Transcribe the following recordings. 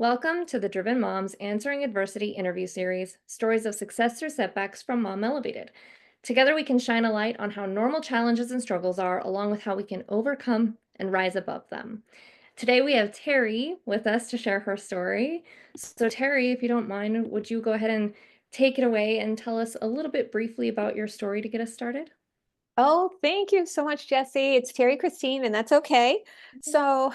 Welcome to the Driven Moms Answering Adversity interview series, Stories of Success Through Setbacks from Mom Elevated. Together, we can shine a light on how normal challenges and struggles are, along with how we can overcome and rise above them. Today, we have Terrie with us to share her story. So, Terrie, if you don't mind, would you go ahead and take it away and tell us a little bit briefly about your story to get us started? Oh, thank you so much, Jesse. It's Terrie Christine, and that's okay. So,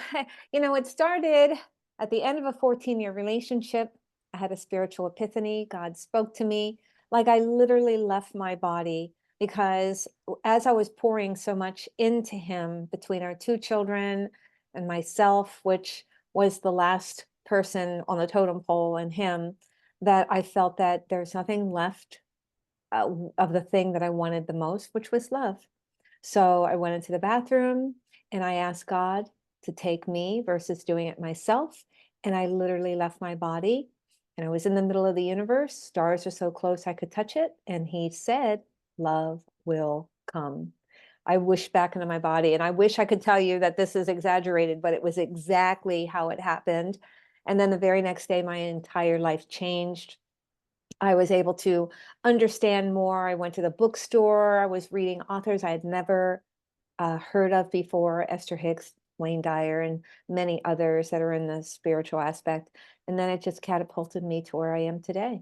it started at the end of a 14-year relationship. I had a spiritual epiphany. God spoke to me. Like I literally left my body because as I was pouring so much into him between our two children and myself, which was the last person on the totem pole and him, that I felt that there's nothing left of the thing that I wanted the most, which was love. So I went into the bathroom and I asked God to take me versus doing it myself. And I literally left my body and I was in the middle of the universe. Stars are so close I could touch it. And he said, love will come. I wish back into my body. And I wish I could tell you that this is exaggerated, but it was exactly how it happened. And then the very next day, my entire life changed. I was able to understand more. I went to the bookstore. I was reading authors I had never heard of before, Esther Hicks, Wayne Dyer, and many others that are in the spiritual aspect. And then it just catapulted me to where I am today.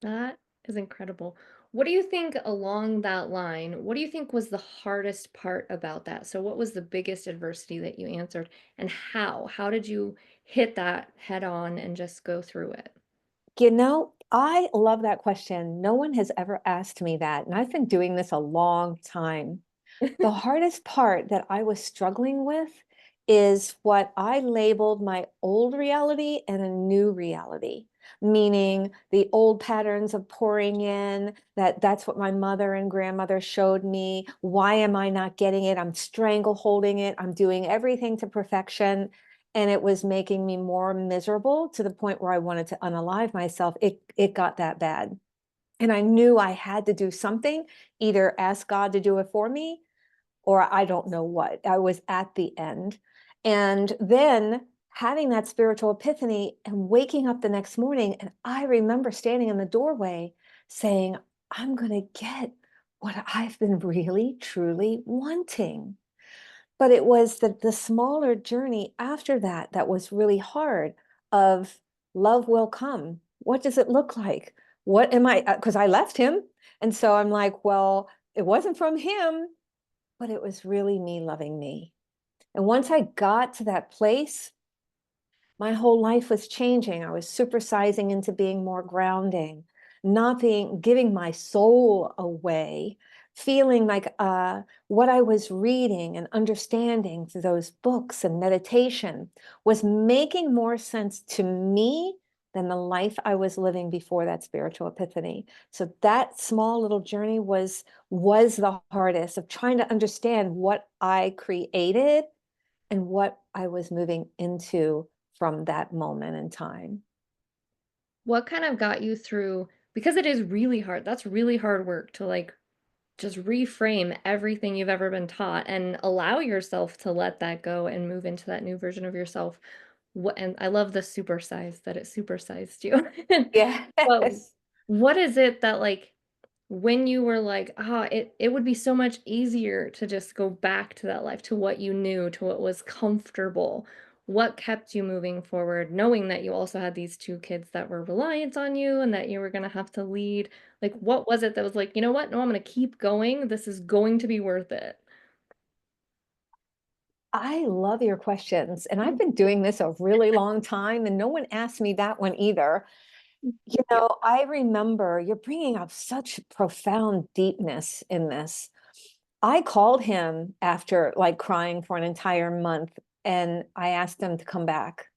That is incredible. What do you think along that line, what do you think was the hardest part about that? So what was the biggest adversity that you answered and how? How did you hit that head on and just go through it? I love that question. No one has ever asked me that. And I've been doing this a long time. The hardest part that I was struggling with is what I labeled my old reality and a new reality, meaning the old patterns of pouring in, that's what my mother and grandmother showed me. Why am I not getting it? I'm strangle holding it. I'm doing everything to perfection. And it was making me more miserable to the point where I wanted to unalive myself. It got that bad. And I knew I had to do something, either ask God to do it for me or I don't know what. I was at the end. And then having that spiritual epiphany and waking up the next morning. And I remember standing in the doorway saying, I'm going to get what I've been really, truly wanting. But it was the smaller journey after that that was really hard of love will come. What does it look like? What am I, because I left him. And so I'm like, well, it wasn't from him, but it was really me loving me. And once I got to that place, my whole life was changing. I was supersizing into being more grounding, not being giving my soul away, feeling like what I was reading and understanding through those books and meditation was making more sense to me than the life I was living before that spiritual epiphany. So that small little journey was the hardest of trying to understand what I created and what I was moving into from that moment in time. What kind of got you through because it is really hard. That's really hard work to like just reframe everything you've ever been taught and allow yourself to let that go and move into that new version of yourself. What and I love the supersize that it supersized you. But Yes. what is it that, like, when you were like, "Ah, it would be so much easier to just go back to that life, to what you knew, to what was comfortable." What kept you moving forward, knowing that you also had these 2 kids that were reliant on you and that you were gonna have to lead? Like, what was it that was like, "You know what? No, I'm gonna keep going. This is going to be worth it." I love your questions. And I've been doing this a really long time, and no one asked me that one either. Thank you. I remember you're bringing up such profound deepness in this. I called him after like crying for an entire month, and I asked him to come back.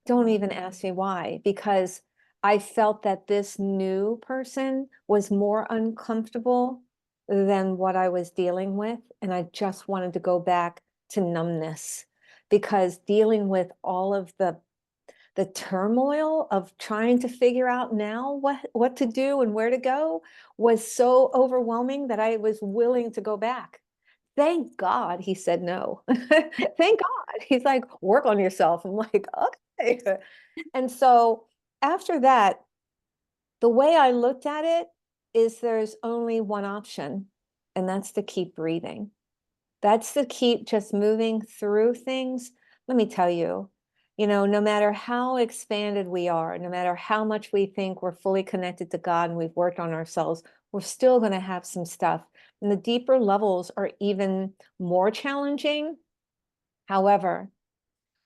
Don't Wow. even ask me why, because I felt that this new person was more uncomfortable than what I was dealing with. And I just wanted to go back to numbness because dealing with all of the turmoil of trying to figure out now what to do and where to go was so overwhelming that I was willing to go back Thank God he said no. Thank God. He's like, work on yourself. I'm like, okay. And so after that, the way I looked at it is there's only one option, and that's to keep breathing. That's to keep just moving through things. Let me tell you, no matter how expanded we are, no matter how much we think we're fully connected to God and we've worked on ourselves, we're still going to have some stuff. And the deeper levels are even more challenging. However,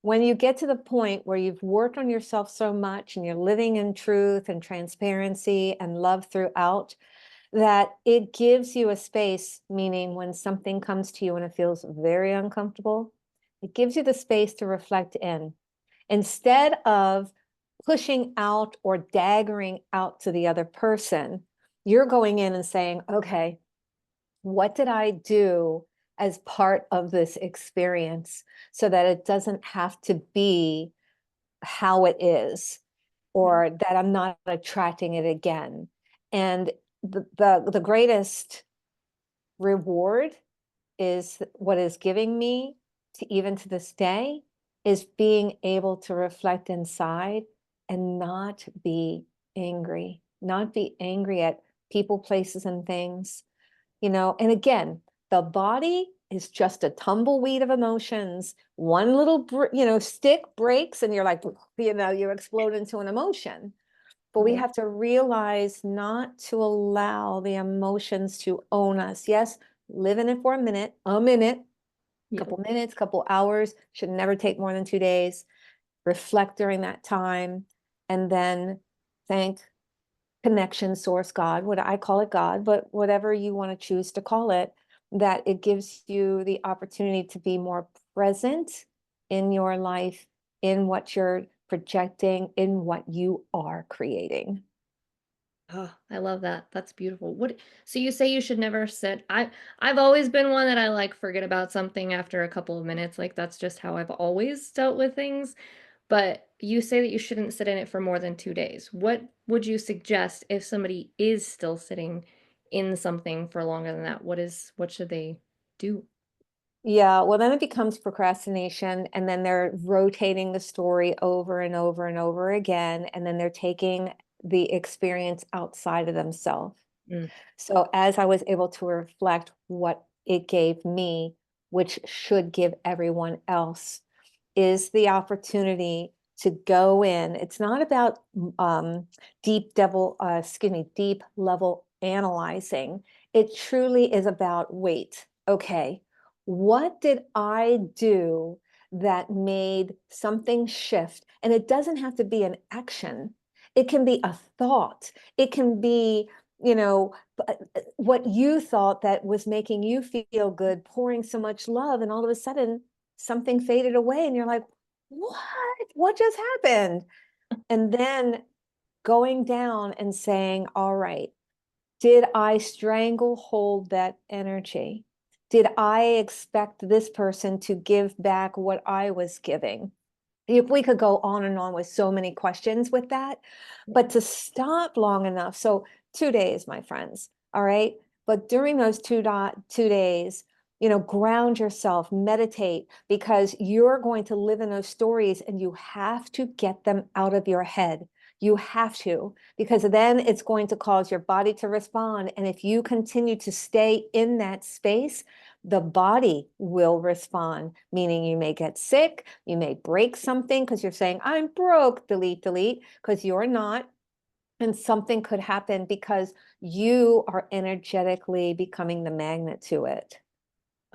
when you get to the point where you've worked on yourself so much and you're living in truth and transparency and love throughout, that it gives you a space, meaning when something comes to you and it feels very uncomfortable, it gives you the space to reflect in. Instead of pushing out or daggering out to the other person, you're going in and saying, okay, what did I do as part of this experience so that it doesn't have to be how it is, Yeah. or that I'm not attracting it again? And the greatest reward is what is giving me to even to this day is being able to reflect inside and not be not be angry at people, places, and things. And again, the body is just a tumbleweed of emotions. One little, stick breaks and you're like, you explode into an emotion. But we Right. have to realize not to allow the emotions to own us. Yes, live in it for a minute, Yeah. couple minutes, couple hours, should never take more than 2 days. Reflect during that time, and then thank connection, source, God, what I call it God, but whatever you want to choose to call it, that it gives you the opportunity to be more present in your life, in what you're projecting, in what you are creating. Oh, I love that. That's beautiful. So you say you should never sit. I've always been one that I like forget about something after a couple of minutes. Like that's just how I've always dealt with things. But you say that you shouldn't sit in it for more than 2 days. What would you suggest if somebody is still sitting in something for longer than that? What should they do? Yeah, well, then it becomes procrastination, and then they're rotating the story over and over and over again, and then they're taking the experience outside of themselves. Mm. So as I was able to reflect what it gave me, which should give everyone else, is the opportunity to go in. It's not about deep level analyzing. It truly is about, wait, okay, what did I do that made something shift? And it doesn't have to be an action. It can be a thought. It can be, what you thought that was making you feel good, pouring so much love, and all of a sudden something faded away and you're like, what just happened? And then going down and saying, all right, did I stranglehold that energy? Did I expect this person to give back what I was giving? If we could go on and on with so many questions with that, but to stop long enough. So 2 days, my friends, all right? But during those 2 days, ground yourself, meditate, because you're going to live in those stories and you have to get them out of your head. You have to, because then it's going to cause your body to respond. And if you continue to stay in that space, the body will respond, meaning you may get sick, you may break something because you're saying, I'm broke, delete, because you're not. And something could happen because you are energetically becoming the magnet to it.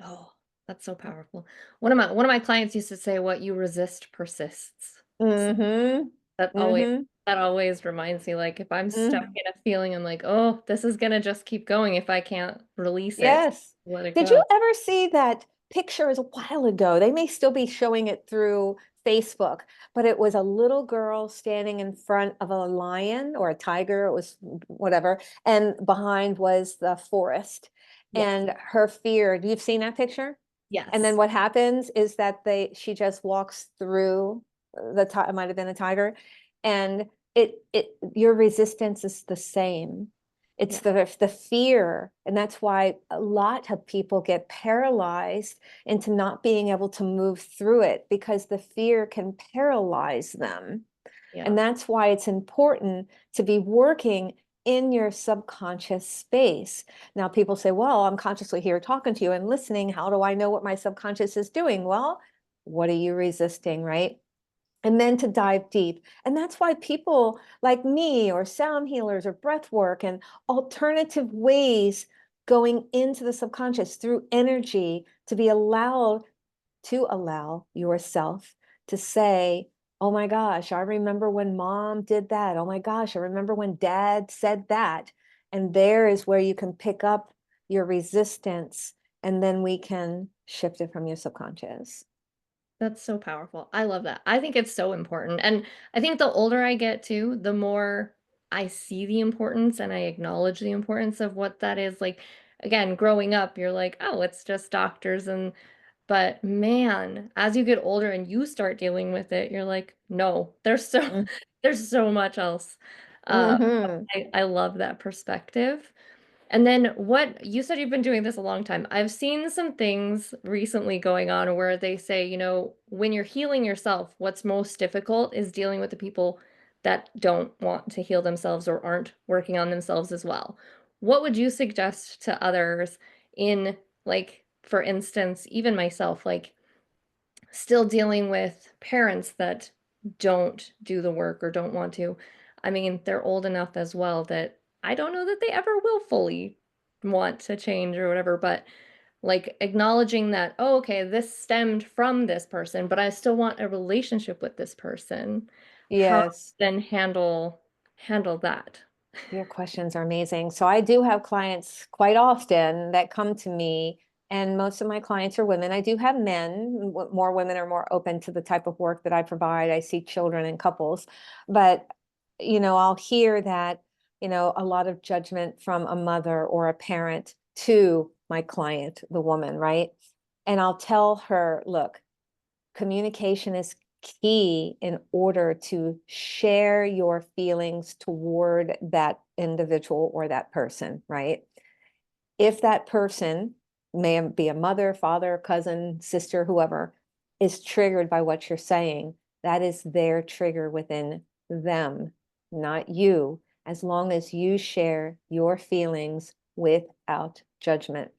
Oh, that's so powerful. One of my clients used to say, "What you resist persists." Mm-hmm. That always Mm-hmm. that always reminds me, like, if I'm stuck Mm. in a feeling, I'm like, "Oh, this is gonna just keep going if I can't release it, Yes. let it Did you go." ever see that picture? Is a while ago? They may still be showing it through Facebook, but it was a little girl standing in front of a lion or a tiger, it was whatever, and behind was the forest. Yes. And her fear, you've seen that picture? And then Yes. what happens is that she just walks through it might have been a tiger, and your resistance is the same. It's Yeah. the fear. And that's why a lot of people get paralyzed into not being able to move through it, because the fear can paralyze them. Yeah. And that's why it's important to be working in your subconscious space. Now, people say, well, I'm consciously here talking to you and listening. How do I know what my subconscious is doing? Well, what are you resisting, right? And then to dive deep. And that's why people like me or sound healers or breath work and alternative ways going into the subconscious through energy to be allowed to allow yourself to say, oh my gosh, I remember when mom did that. Oh my gosh, I remember when dad said that. And there is where you can pick up your resistance, and then we can shift it from your subconscious. That's so powerful. I love that. I think it's so important. And I think the older I get too, the more I see the importance and I acknowledge the importance of what that is. Like, again, growing up, you're like, oh, it's just doctors. But man, as you get older and you start dealing with it, you're like, no, there's so much else. Uh, Mm-hmm. I love that perspective. And then what you said you've been doing this a long time. I've seen some things recently going on where they say, when you're healing yourself, what's most difficult is dealing with the people that don't want to heal themselves or aren't working on themselves as well. What would you suggest to others in, like, for instance, even myself, like still dealing with parents that don't do the work or don't want to. I mean, they're old enough as well that I don't know that they ever will fully want to change or whatever, but like acknowledging that, oh, okay, this stemmed from this person, but I still want a relationship with this person. How Yes. then handle that? Your questions are amazing. So I do have clients quite often that come to me, and most of my clients are women. I do have men. More women are more open to the type of work that I provide. I see children and couples, but I'll hear that, a lot of judgment from a mother or a parent to my client, the woman, right? And I'll tell her, look, communication is key in order to share your feelings toward that individual or that person, right? If that person, may be a mother, father, cousin, sister, whoever, is triggered by what you're saying, that is their trigger within them, not you, as long as you share your feelings without judgment.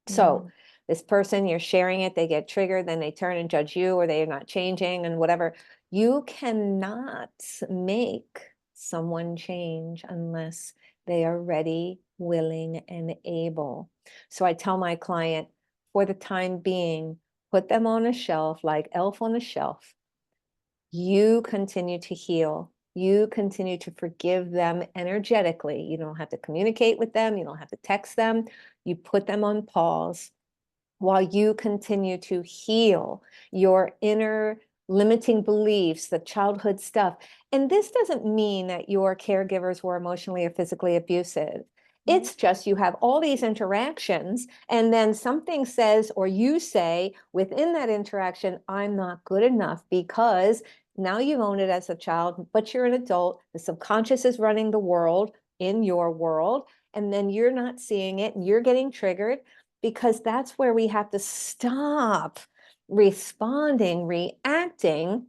So Mm, this person, you're sharing it, they get triggered, then they turn and judge you, or they're not changing and whatever. You cannot make someone change unless they are ready, willing, and able. So I tell my client, for the time being, put them on a shelf, like elf on a shelf. You continue to heal. You continue to forgive them energetically. You don't have to communicate with them. You don't have to text them. You put them on pause while you continue to heal your inner limiting beliefs, the childhood stuff. And this doesn't mean that your caregivers were emotionally or physically abusive. mhm, It's just you have all these interactions, and then something says, or you say within that interaction, I'm not good enough, because now you've owned it as a child, but you're an adult. The subconscious is running the world in your world, and then you're not seeing it and you're getting triggered, because that's where we have to stop responding, reacting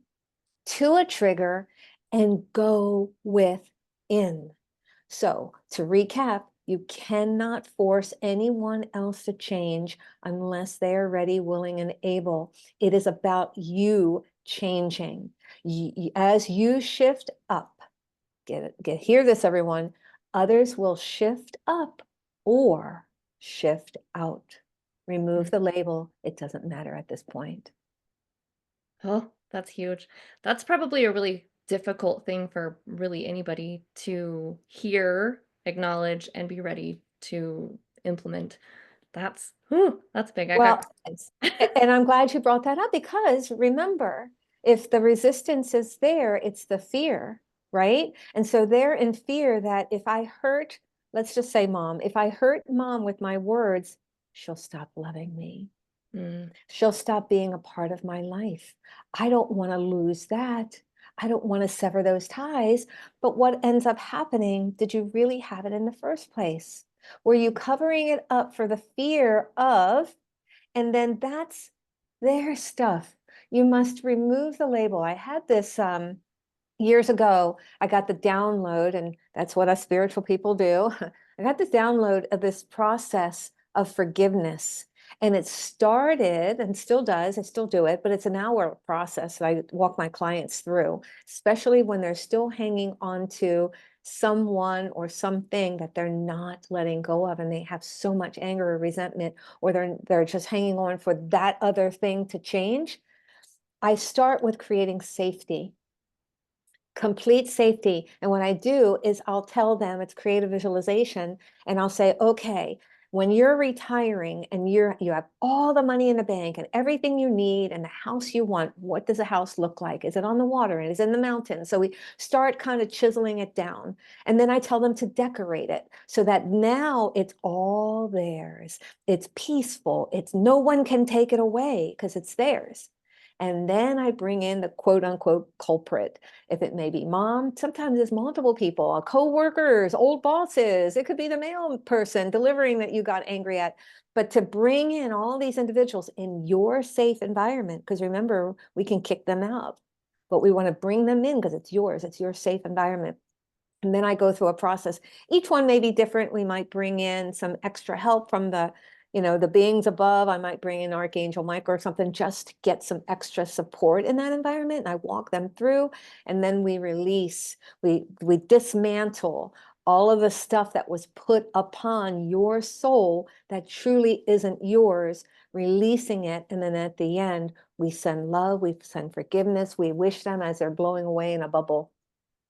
to a trigger, and go within. So, to recap, you cannot force anyone else to change unless they are ready, willing, and able. It is about you changing. As you shift up, hear this, everyone. Others will shift up or shift out. mm. Remove the label. It doesn't matter at this point. Oh, that's huge. That's probably a really difficult thing for really anybody to hear, acknowledge, and be ready to implement. That's big. I got Well, questions. and I'm glad you brought that up, because remember, if the resistance is there, it's the fear, right? And so they're in fear that if I hurt, let's just say mom, if I hurt mom with my words, she'll stop loving me. Mm, She'll stop being a part of my life. I don't want to lose that. I don't want to sever those ties. But what ends up happening, did you really have it in the first place? Were you covering it up for the fear of, and then that's their stuff. You must remove the label. I had this years ago, I got the download, and that's what us spiritual people do. I got this download of this process of forgiveness. And it started and still does, I still do it, but it's an hour process that I walk my clients through, especially when they're still hanging on to someone or something that they're not letting go of, and they have so much anger or resentment, or they're just hanging on for that other thing to change. I start with creating safety, complete safety. And what I do is I'll tell them, it's creative visualization, and I'll say, okay, when you're retiring and you have all the money in the bank and everything you need and the house you want, what does a house look like? Is it on the water? Is it in the mountains? So we start kind of chiseling it down. And then I tell them to decorate it so that now it's all theirs. It's peaceful. It's no one can take it away because it's theirs. And then I bring in the quote unquote culprit. If it may be mom, sometimes it's multiple people, co-workers, old bosses. It could be the mail person delivering that you got angry at. But to bring in all these individuals in your safe environment, because remember, we can kick them out, but we want to bring them in because it's yours. It's your safe environment. And then I go through a process. Each one may be different. We might bring in some extra help from the beings above. I might bring in Archangel Michael or something just to get some extra support in that environment. And I walk them through, and then we release, we dismantle all of the stuff that was put upon your soul that truly isn't yours, releasing it. And then at the end, we send love, we send forgiveness, we wish them as they're blowing away in a bubble.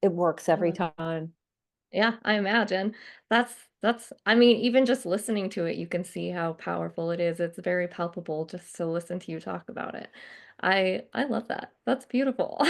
It works every time. Yeah, I imagine. That's I mean, even just listening to it, you can see how powerful it is. It's very palpable just to listen to you talk about it. I love that. That's beautiful.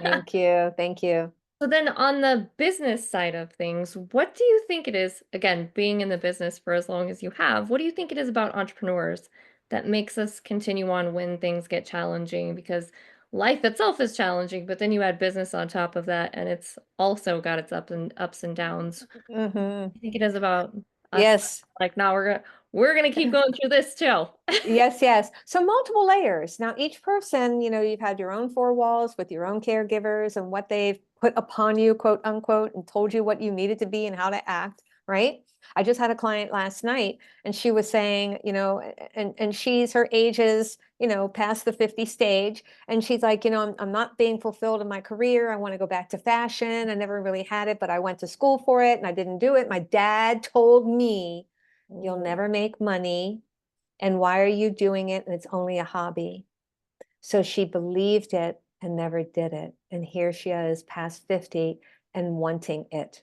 Thank you. Thank you. So then on the business side of things, what do you think it is, again, being in the business for as long as you have, what do you think it is about entrepreneurs that makes us continue on when things get challenging? Because life itself is challenging, but then you add business on top of that, and it's also got its ups and downs. Hmm. I think it is about us, Yes. like, "No, we're gonna keep going through this too." Yes, yes. So multiple layers. Now, each person, you've had your own four walls with your own caregivers and what they've put upon you, quote unquote, and told you what you needed to be and how to act, right? I just had a client last night, and she was saying, and she's, her age is, past the 50 stage. And she's like, I'm not being fulfilled in my career. I want to go back to fashion. I never really had it, but I went to school for it and I didn't do it. My dad told me, you'll Oh, never make money. And why are you doing it? And it's only a hobby. So she believed it and never did it. And here she is past 50 and wanting it.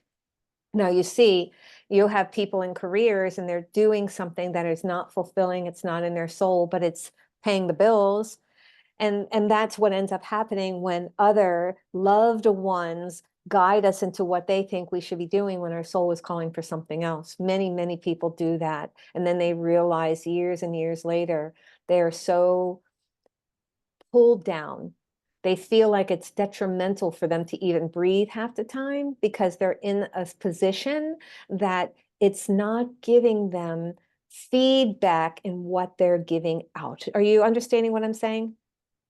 Now you see, you have people in careers and they're doing something that is not fulfilling. It's not in their soul, but it's paying the bills. And that's what ends up happening when other loved ones guide us into what they think we should be doing when our soul is calling for something else. Many, many people do that. And then they realize years and years later, they are so pulled down. They feel like it's detrimental for them to even breathe half the time because they're in a position that it's not giving them feedback in what they're giving out. Are you understanding what I'm saying?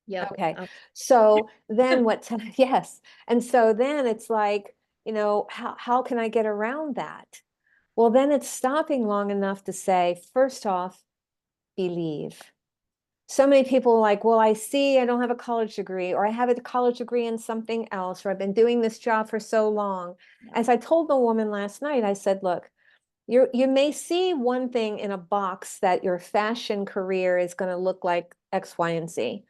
yep, Okay. So then what, yes. And so then it's like, how can I get around that? Well, then it's stopping long enough to say, first off, believe. So many people are like, well, I see I don't have a college degree, or I have a college degree in something else, or I've been doing this job for so long. yeah, As I told the woman last night, I said, look, you may see one thing in a box that your fashion career is going to look like X, Y, and Z.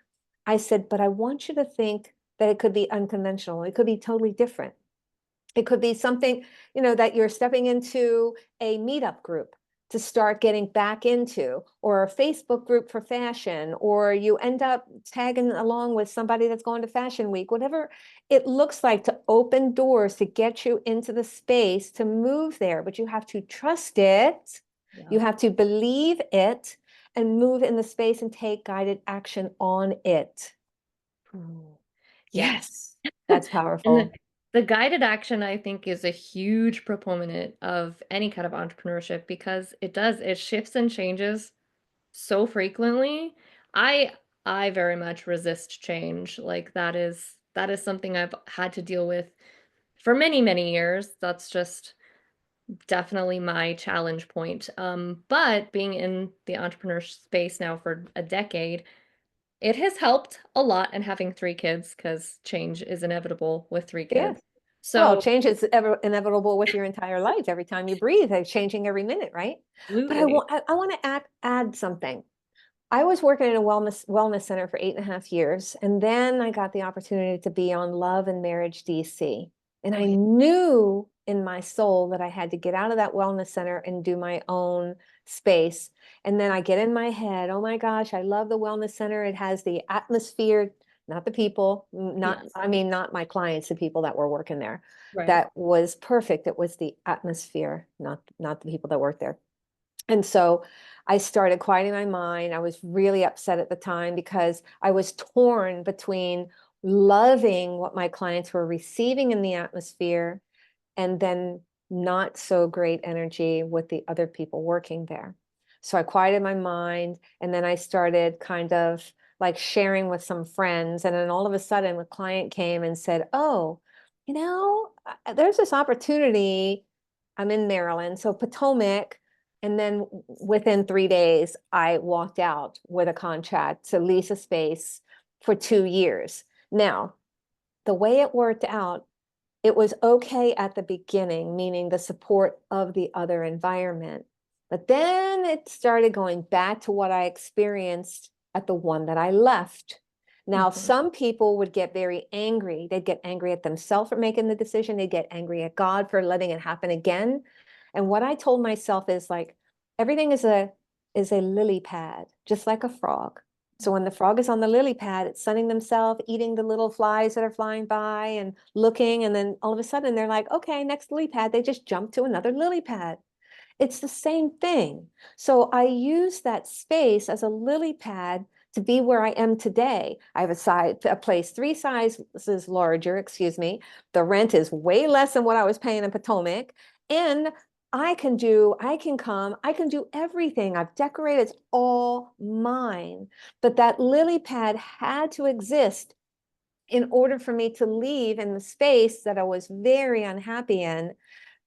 I said, but I want you to think that it could be unconventional. It could be totally different. It could be something, that you're stepping into a meetup group to start getting back into, or a Facebook group for fashion, or you end up tagging along with somebody that's going to Fashion Week, whatever it looks like, to open doors to get you into the space to move there. But you have to trust it. You yep. have to believe it and move in the space and take guided action on it. Ooh. Yeah. Yes. That's And the, powerful. the guided action, I think, is a huge proponent of any kind of entrepreneurship because it shifts and changes so frequently. I I very much resist change. Like that is something I've had to deal with for many, many years. That's just definitely my challenge point. But being in the entrepreneur space now for a decade, it has helped a lot and having three kids because change is inevitable with three kids. Yes. Well, So change is ever inevitable with your entire life. Every time you breathe, it's changing every minute, right? But absolutely. I want to add something. I was working in a wellness center for 8.5 years, and then I got the opportunity to be on Love and Marriage DC. And Oh I yeah. knew in my soul that I had to get out of that wellness center and do my own space. And then I get in my head, oh my gosh, I love the wellness center. It has the atmosphere, not the people, Yes. not my clients, the people that were working there. Right. That was perfect. It was the atmosphere, not the people that worked there. And so I started quieting my mind. I was really upset at the time because I was torn between loving what my clients were receiving in the atmosphere and then not so great energy with the other people working there. So I quieted my mind and then I started kind of like sharing with some friends. And then all of a sudden, a client came and said, oh, there's this opportunity. I'm in Maryland, so Potomac. And then within 3 days, I walked out with a contract to lease a space for 2 years. Now, the way it worked out, it was okay at the beginning, meaning the support of the other environment. But then it started going back to what I experienced at the one that I left. Now, Mhm. some people would get very angry. They'd get angry at themselves for making the decision. They'd get angry at God for letting it happen again. And what I told myself is like, everything is a lily pad, just like a frog. So when the frog is on the lily pad, it's sunning themselves, eating the little flies that are flying by and looking. And then all of a sudden they're like, okay, next lily pad. They just jump to another lily pad. It's the same thing. So I use that space as a lily pad to be where I am today. I have a place 3 sizes larger, excuse me. The rent is way less than what I was paying in Potomac. And I can do everything. I've decorated, it's all mine. But that lily pad had to exist in order for me to leave in the space that I was very unhappy in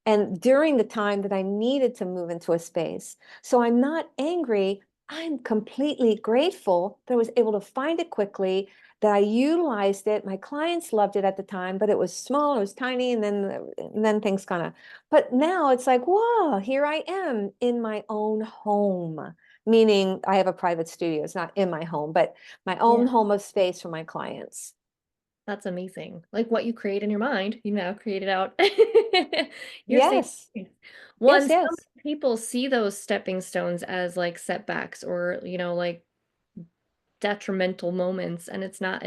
and during the time that I needed to move into a space. So I'm not angry. I'm completely grateful that I was able to find it quickly, that I utilized it. My clients loved it at the time, but it was small, it was tiny, and then things kind of. But now it's like, whoa, here I am in my own home. Meaning I have a private studio. It's not in my home, but my own Yeah. home of space for my clients. That's amazing. Like what you create in your mind, you now create it out your safe Yes, space. yes, One, so yes, many people see those stepping stones as like setbacks or, like detrimental moments. And it's not,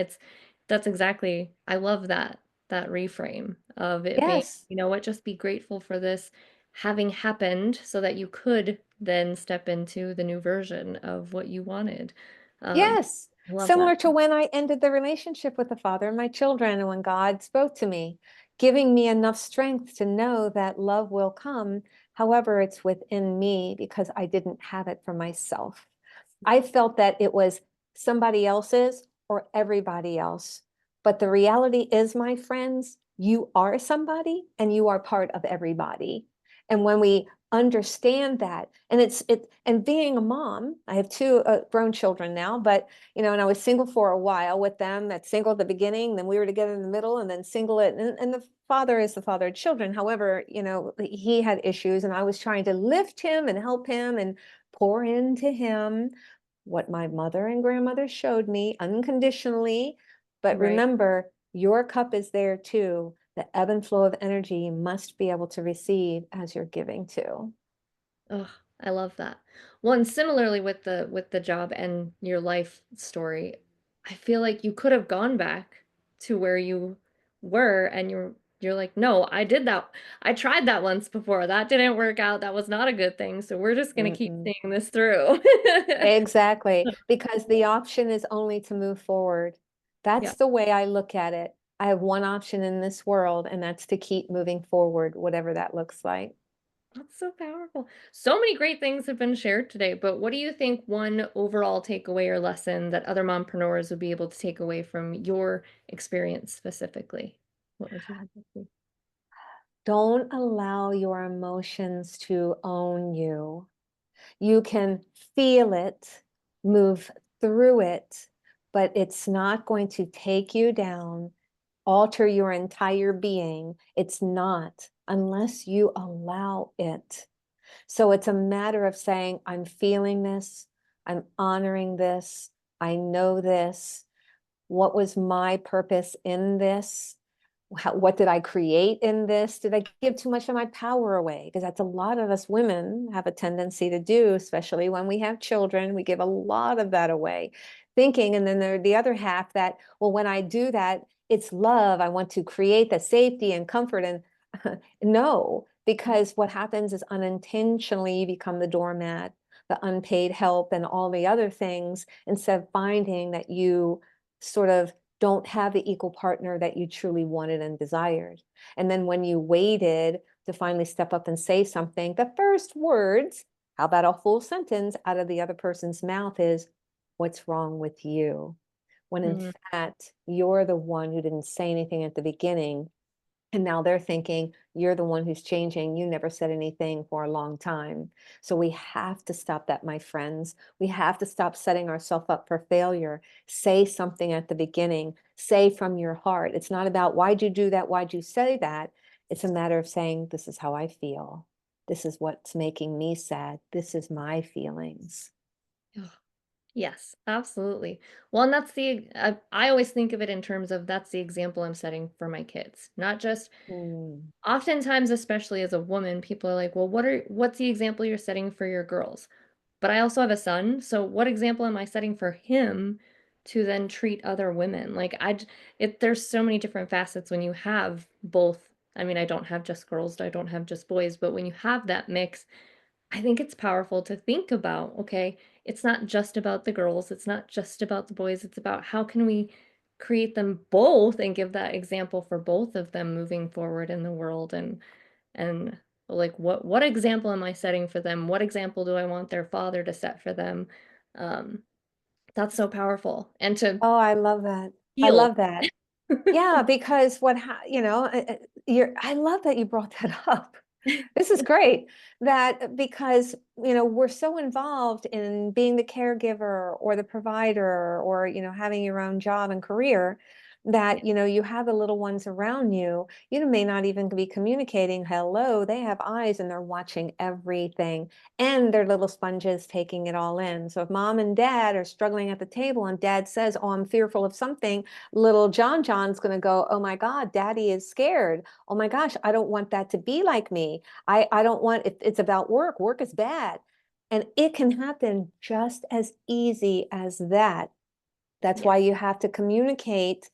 that's exactly, I love that reframe of it being, yes, you know what, just be grateful for this having happened so that you could then step into the new version of what you wanted. Um, yes. I love that. Similar to when I ended the relationship with the father of my children and when God spoke to me, giving me enough strength to know that love will come. However, it's within me because I didn't have it for myself. I felt that it was somebody else's or everybody else. But the reality is, my friends, you are somebody and you are part of everybody. And when we understand that, and being a mom, I have two grown children now, but and I was single for a while with them. That single at the beginning, then we were together in the middle, and then single and the father is the father of children. However, he had issues, and I was trying to lift him and help him and pour into him what my mother and grandmother showed me unconditionally. But Right. remember, your cup is there too. The ebb and flow of energy you must be able to receive as you're giving to. Oh, I love that. One, similarly with the job and your life story, I feel like you could have gone back to where you were and you're like, "No, I did that. I tried that once before. That didn't work out. That was not a good thing. So we're just gonna keep Mm-mm. seeing this through." Exactly, because the option is only to move forward. Yeah. That's the way I look at it. I have one option in this world, and that's to keep moving forward, whatever that looks like. That's so powerful. So many great things have been shared today, but what do you think one overall takeaway or lesson that other mompreneurs would be able to take away from your experience specifically? What would you have to say? Don't allow your emotions to own you. You can feel it, move through it, but it's not going to take you down, alter your entire being. It's not, unless you allow it. So it's a matter of saying, I'm feeling this, I'm honoring this, I know this. What was my purpose in this? What did I create in this? Did I give too much of my power away? Because that's a lot of us women have a tendency to do, especially when we have children. We give a lot of that away, thinking, and then there's the other half that, well, when I do that, it's love. I want to create the safety and comfort. And no, because what happens is unintentionally you become the doormat, the unpaid help, and all the other things, instead of finding that you sort of don't have the equal partner that you truly wanted and desired. And then when you waited to finally step up and say something, the first words, how about a full sentence out of the other person's mouth is, what's wrong with you? When in Mm, fact, you're the one who didn't say anything at the beginning. And now they're thinking you're the one who's changing. You never said anything for a long time. So we have to stop that, my friends. We have to stop setting ourselves up for failure. Say something at the beginning. Say from your heart. It's not about why'd you do that? Why'd you say that? It's a matter of saying, this is how I feel. This is what's making me sad. This is my feelings. ugh, yes, absolutely. Well, and that's I always think of it in terms of that's the example I'm setting for my kids, not just Hmm. oftentimes, especially as a woman, people are like, well, what's the example you're setting for your girls? But I also have a son, so what example am I setting for him to then treat other women? Like there's so many different facets when you have both. I mean, I don't have just girls, I don't have just boys, but when you have that mix, I think it's powerful to think about, okay, it's not just about the girls, it's not just about the boys, it's about how can we create them both and give that example for both of them moving forward in the world and like what example am I setting for them? What example do I want their father to set for them? Um, that's so powerful. And to Oh, I love that. I heal. love that. Yeah, because I love that you brought that up. This is great that because, we're so involved in being the caregiver or the provider or, having your own job and career Yeah. that, you have the little ones around you. You may not even be communicating hello. They have eyes and they're watching everything and they're little sponges taking it all in. So if mom and dad are struggling at the table and dad says, oh, I'm fearful of something, little John's going to go, oh my God, daddy is scared. Oh my gosh, I don't want that to be like me. I don't want, if it's about work, work is bad. And it can happen just as easy as that. That's why Yes. you have to communicate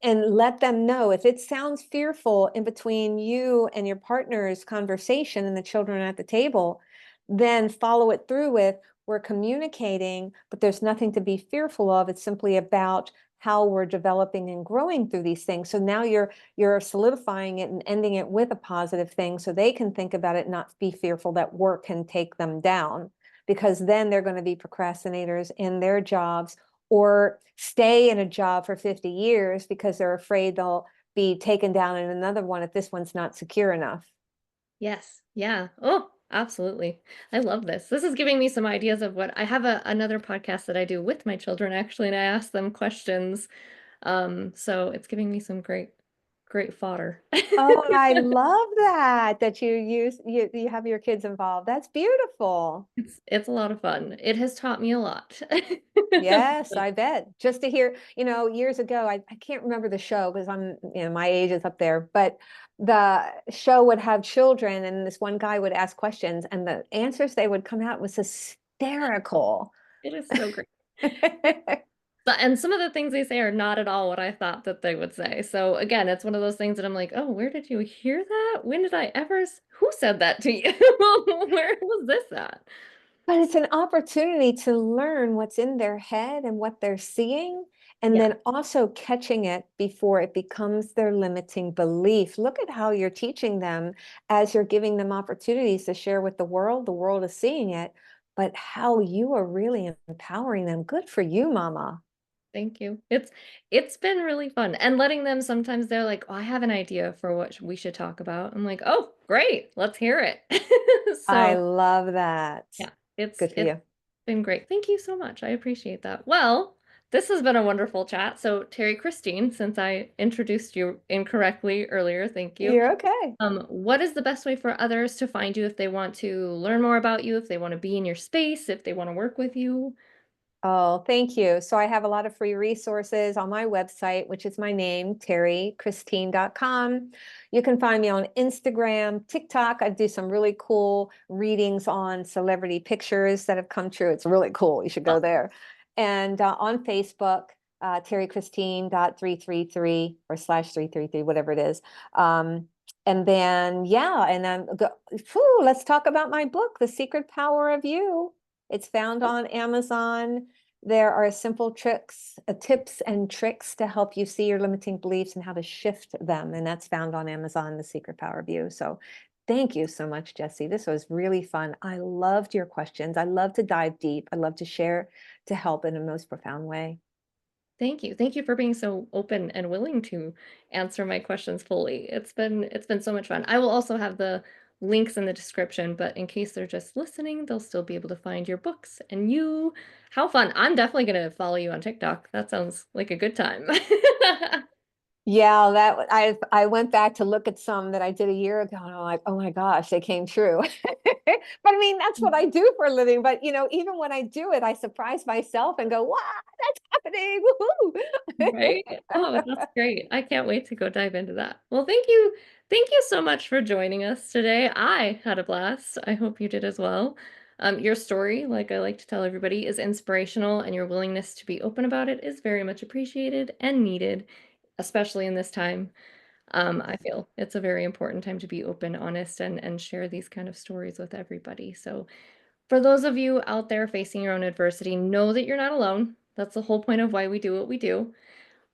and let them know if it sounds fearful in between you and your partner's conversation and the children at the table, then follow it through with, we're communicating, but there's nothing to be fearful of. It's simply about how we're developing and growing through these things. So now you're solidifying it and ending it with a positive thing so they can think about it, not be fearful that work can take them down, because then they're going to be procrastinators in their jobs or stay in a job for 50 years because they're afraid they'll be taken down in another one if this one's not secure enough. Yes. Yeah. Oh, absolutely. I love this. This is giving me some ideas of what I have another podcast that I do with my children actually, and I ask them questions. So it's giving me some great fodder. Oh, I love that you have your kids involved. That's beautiful. It's a lot of fun. It has taught me a lot. Yes, I bet. Just to hear, years ago, I can't remember the show because my age is up there, but the show would have children and this one guy would ask questions and the answers they would come out was hysterical. It is so great. And some of the things they say are not at all what I thought that they would say. So again, it's one of those things that I'm like, "Oh, where did you hear that? When did I ever who said that to you? Where was this at?" But it's an opportunity to learn what's in their head and what they're seeing And Yeah, then also catching it before it becomes their limiting belief. Look at how you're teaching them as you're giving them opportunities to share with the world. The world is seeing it, but how you are really empowering them. Good for you, mama. thank you. It's been really fun, and letting them sometimes they're like, "Oh, I have an idea for what we should talk about." I'm like, "Oh, great. Let's hear it." I So, love that. yeah, it's Good for it's you. been great. Thank you so much. I appreciate that. Well, this has been a wonderful chat. So, Terry Christine, since I introduced you incorrectly earlier, thank you. You're okay. What is the best way for others to find you if they want to learn more about you, if they want to be in your space, if they want to work with you? Oh, thank you. So I have a lot of free resources on my website, which is my name, terriechristine.com. You can find me on Instagram, TikTok. I do some really cool readings on celebrity pictures that have come true. It's really cool. You should Uh, go there. And on Facebook, terrychristine.333 or slash 333, whatever it is. And then, yeah, and then let's talk about my book, The Secret Power of You. It's found oh, on Amazon. There are simple tricks, tips and tricks to help you see your limiting beliefs and how to shift them. And that's found on Amazon, The Secret Power of You. So thank you so much, Jesse. This was really fun. I loved your questions. I love to dive deep. I love to share to help in a most profound way. thank you. Thank you for being so open and willing to answer my questions fully. It's been so much fun. I will also have the links in the description, but in case they're just listening, they'll still be able to find your books and you. How fun. I'm definitely going to follow you on TikTok. That sounds like a good time. Yeah, that I went back to look at some that I did a year ago, and I'm like, oh my gosh, they came true. But I mean, that's what I do for a living. But even when I do it, I surprise myself and go, wow, that's happening. Woohoo. Right? Oh, that's great. I can't wait to go dive into that. Well, thank you. Thank you so much for joining us today. I had a blast. I hope you did as well. Your story, like I like to tell everybody, is inspirational, and your willingness to be open about it is very much appreciated and needed, especially in this time. I feel it's a very important time to be open, honest, and share these kind of stories with everybody. So, for those of you out there facing your own adversity, know that you're not alone. That's the whole point of why we do what we do.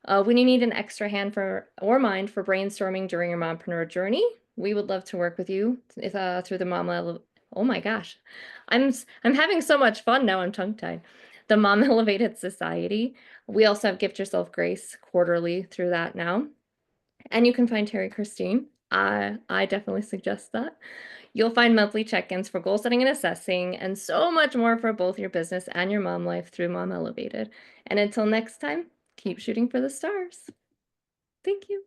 When you need an extra hand for or mind for brainstorming during your mompreneur journey, we would love to work with you if, through the Oh my gosh, I'm having so much fun now. I'm tongue tied. The Mom Elevated Society. We also have Gift Yourself Grace quarterly through that now, and you can find Terry Christine. I definitely suggest that. You'll find monthly check-ins for goal setting and assessing, and so much more for both your business and your mom life through Mom Elevated. And until next time, keep shooting for the stars. Thank you.